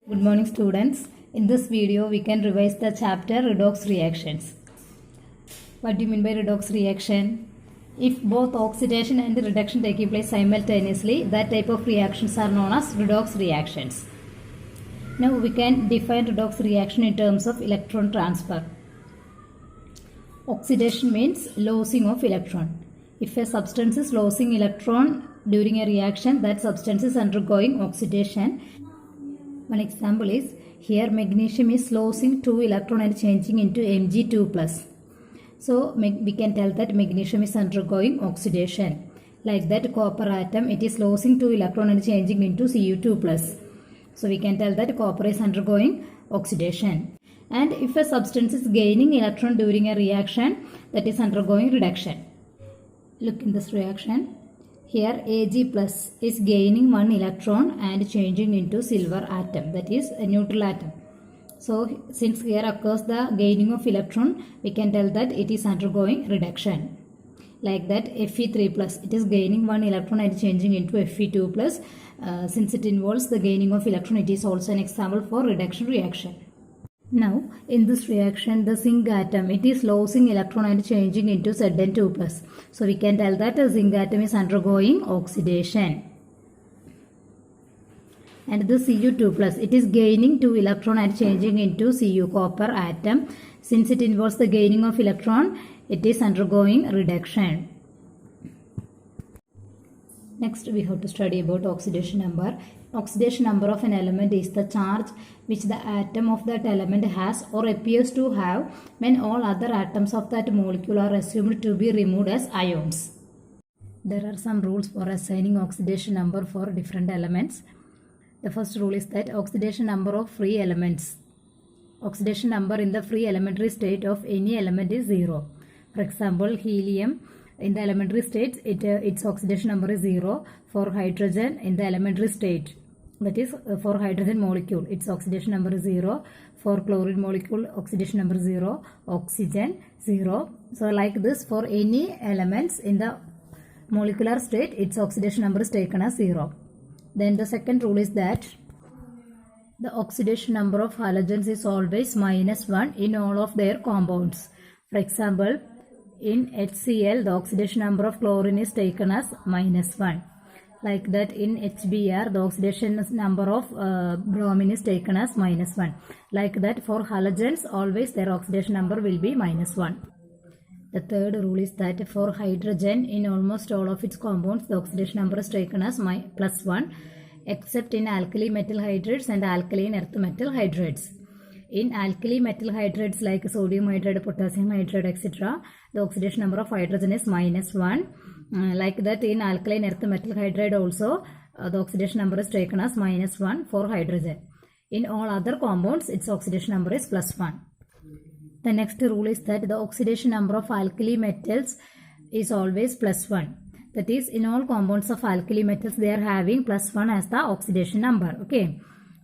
Good morning students. In this video we can revise the chapter redox reactions. What do you mean by redox reaction? If both oxidation and reduction taking place simultaneously, that type of reactions are known as redox reactions. Now we can define redox reaction in terms of electron transfer. Oxidation means losing of electron. If a substance is losing electron during a reaction, that substance is undergoing oxidation. One example is here magnesium is losing 2 electron and changing into Mg2+. So we can tell that magnesium is undergoing oxidation. Like that copper atom, it is losing 2 electron and changing into Cu2+. So we can tell that copper is undergoing oxidation. And if a substance is gaining electron during a reaction, that is undergoing reduction. Look in this reaction. Here Ag plus is gaining 1 electron and changing into silver atom, that is a neutral atom. So since here occurs the gaining of electron, we can tell that it is undergoing reduction. Like that Fe3 plus, it is gaining 1 electron and changing into Fe2 plus. Since it involves the gaining of electron, it is also an example for reduction reaction. Now, in this reaction, the zinc atom, it is losing electron and changing into Zn2+. So, we can tell that the zinc atom is undergoing oxidation. And the Cu2+, it is gaining 2 electron and changing into Cu, copper atom. Since it involves the gaining of electron, it is undergoing reduction. Next, we have to study about oxidation number. Oxidation number of an element is the charge which the atom of that element has or appears to have when all other atoms of that molecule are assumed to be removed as ions. There are some rules for assigning oxidation number for different elements. The first rule is that oxidation number of free elements. Oxidation number in the free elementary state of any element is 0. For example, helium. In the elementary state, its oxidation number is 0. For hydrogen in the elementary state, that is for hydrogen molecule, its oxidation number is 0. For chlorine molecule, oxidation number is 0. Oxygen 0. So like this, for any elements in the molecular state, its oxidation number is taken as 0. Then the second rule is that the oxidation number of halogens is always -1 in all of their compounds. For example, in HCl, the oxidation number of chlorine is taken as -1. Like that in HBr, the oxidation number of bromine is taken as -1. Like that for halogens, always their oxidation number will be -1. The third rule is that for hydrogen, in almost all of its compounds, the oxidation number is taken as +1, except in alkali metal hydrates and alkaline earth metal hydrates. In alkali metal hydrates like sodium hydride, potassium hydride, etc., the oxidation number of hydrogen is -1. Like that in alkaline earth metal hydride also, the oxidation number is taken as -1 for hydrogen. In all other compounds, its oxidation number is +1. The next rule is that the oxidation number of alkali metals is always +1. That is, in all compounds of alkali metals, they are having +1 as the oxidation number. Okay.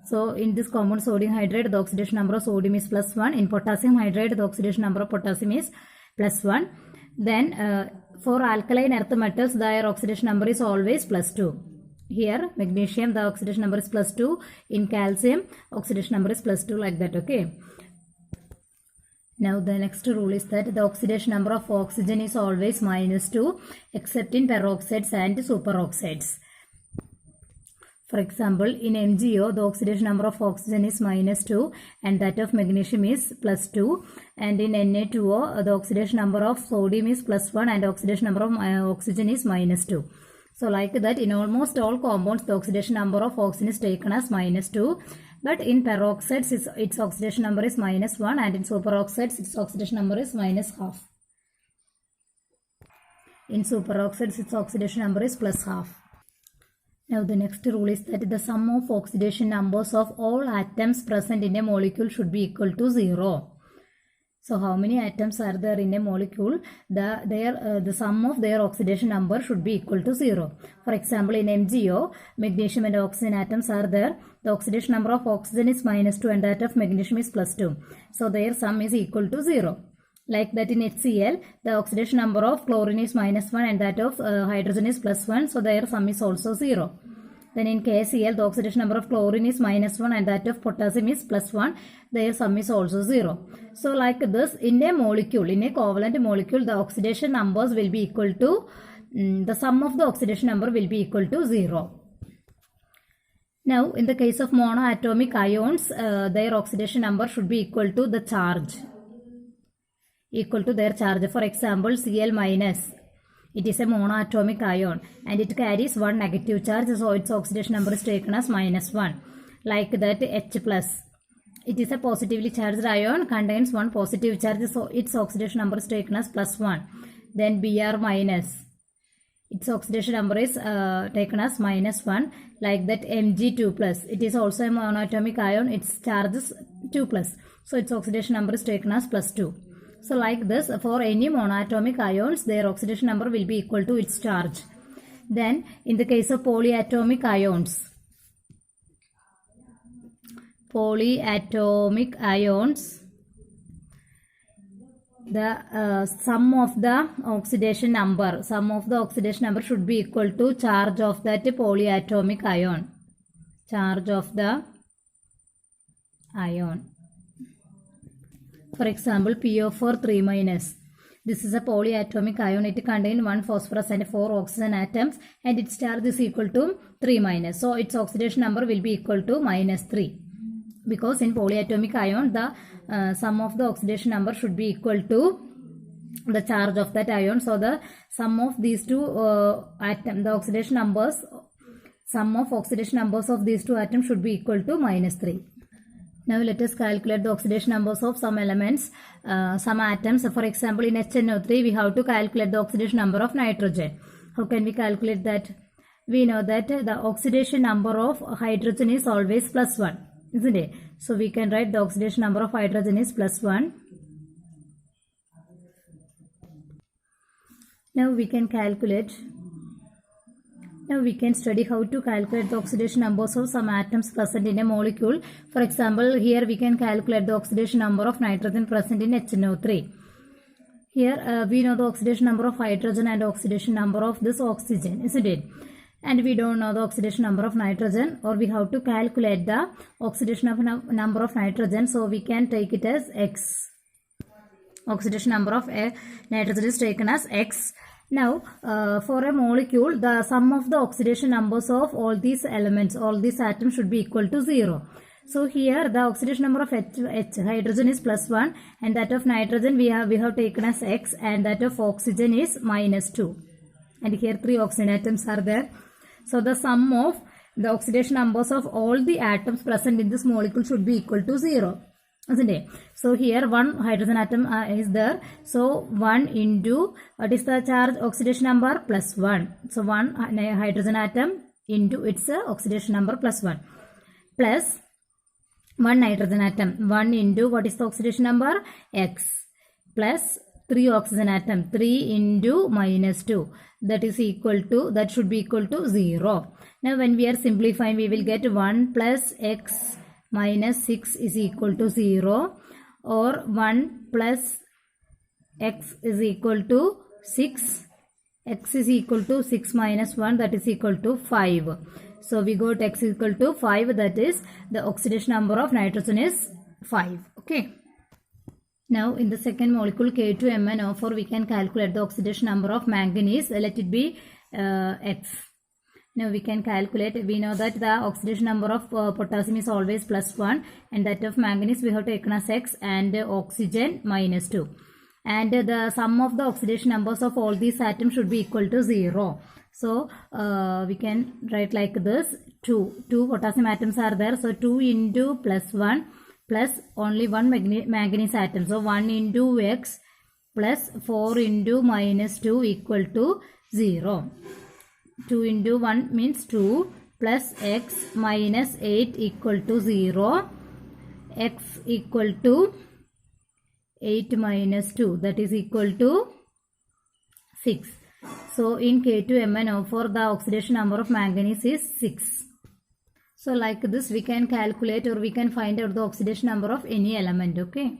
So, in this compound sodium hydride, the oxidation number of sodium is +1. In potassium hydride, the oxidation number of potassium is +1. Then, for alkaline earth metals, their oxidation number is always +2. Here, magnesium, the oxidation number is +2. In calcium, oxidation number is +2, like that. Okay. Now, the next rule is that the oxidation number of oxygen is always -2, except in peroxides and superoxides. For example, in MgO, the oxidation number of oxygen is -2 and that of magnesium is +2. And in Na2O, the oxidation number of sodium is +1 and oxidation number of oxygen is -2. So like that, in almost all compounds, the oxidation number of oxygen is taken as -2. But in peroxides, its oxidation number is -1 and in superoxides, its oxidation number is -half. In superoxides, its oxidation number is +half. Now the next rule is that the sum of oxidation numbers of all atoms present in a molecule should be equal to 0. So how many atoms are there in a molecule? The sum of their oxidation number should be equal to 0. For example, in MgO, magnesium and oxygen atoms are there. The oxidation number of oxygen is -2 and that of magnesium is +2. So their sum is equal to 0. Like that in HCl, the oxidation number of chlorine is -1 and that of hydrogen is +1. So their sum is also 0. Then in KCl, the oxidation number of chlorine is -1 and that of potassium is +1. Their sum is also 0. So like this, in a molecule, in a covalent molecule, the oxidation numbers will be equal to, the sum of the oxidation number will be equal to 0. Now, in the case of monoatomic ions, their oxidation number should be equal to the charge. Equal to their charge. For example, Cl minus. It is a monoatomic ion and it carries one negative charge, so its oxidation number is taken as -1. Like that, H plus. It is a positively charged ion, contains one positive charge, so its oxidation number is taken as +1. Then Br minus. Its oxidation number is taken as -1. Like that, Mg2 plus. It is also a monoatomic ion, its charge is 2 plus, so its oxidation number is taken as +2. So like this, for any monoatomic ions, their oxidation number will be equal to its charge. Then in the case of polyatomic ions, the sum of the oxidation number should be equal to charge of that polyatomic ion. Charge of the ion. For example, PO4 3-. This is a polyatomic ion. It contains 1 phosphorus and 4 oxygen atoms and its charge is equal to 3-. So its oxidation number will be equal to -3. Because in polyatomic ion, the sum of the oxidation number should be equal to the charge of that ion. So the sum of these two atoms, the oxidation numbers, sum of oxidation numbers of these two atoms should be equal to -3. Now let us calculate the oxidation numbers of some elements, some atoms. For example, in HNO3, we have to calculate the oxidation number of nitrogen. How can we calculate that? We know that the oxidation number of hydrogen is always +1, isn't it? So we can write the oxidation number of hydrogen is +1. Now we can study how to calculate the oxidation numbers of some atoms present in a molecule. For example, here we can calculate the oxidation number of nitrogen present in HNO3. Here we know the oxidation number of hydrogen and oxidation number of this oxygen, isn't it? And we don't know the oxidation number of nitrogen, or we have to calculate the oxidation number of nitrogen, so we can take it as X. Oxidation number of nitrogen is taken as X. Now, for a molecule, the sum of the oxidation numbers of all these elements, all these atoms should be equal to 0. So here the oxidation number of hydrogen is +1 and that of nitrogen we have taken as X and that of oxygen is -2. And here 3 oxygen atoms are there. So the sum of the oxidation numbers of all the atoms present in this molecule should be equal to 0. Isn't it? So here one hydrogen atom is there. So 1 into, what is the charge oxidation number? +1. So 1 hydrogen atom into its oxidation number +1. Plus 1 nitrogen atom. 1 into, what is the oxidation number? X. Plus 3 oxygen atom. 3 into -2. That is equal to, that should be equal to 0. Now when we are simplifying, we will get 1 plus X -6 is equal to 0, or 1 plus X is equal to 6. X is equal to 6 minus 1, that is equal to 5. So we got X is equal to 5, that is the oxidation number of nitrogen is 5. Okay. Now in the second molecule K2MnO4, we can calculate the oxidation number of manganese. Let it be X. Now we can calculate, we know that the oxidation number of potassium is always +1 and that of manganese we have taken as X and oxygen -2. And the sum of the oxidation numbers of all these atoms should be equal to 0. So we can write like this, 2 potassium atoms are there. So 2 into +1 plus only 1 manganese atom. So 1 into X plus 4 into -2 equal to 0. 2 into 1 means 2 plus X minus 8 equal to 0. X equal to 8 minus 2, that is equal to 6. So in K2MnO4, the oxidation number of manganese is 6. So like this we can calculate or we can find out the oxidation number of any element. Okay.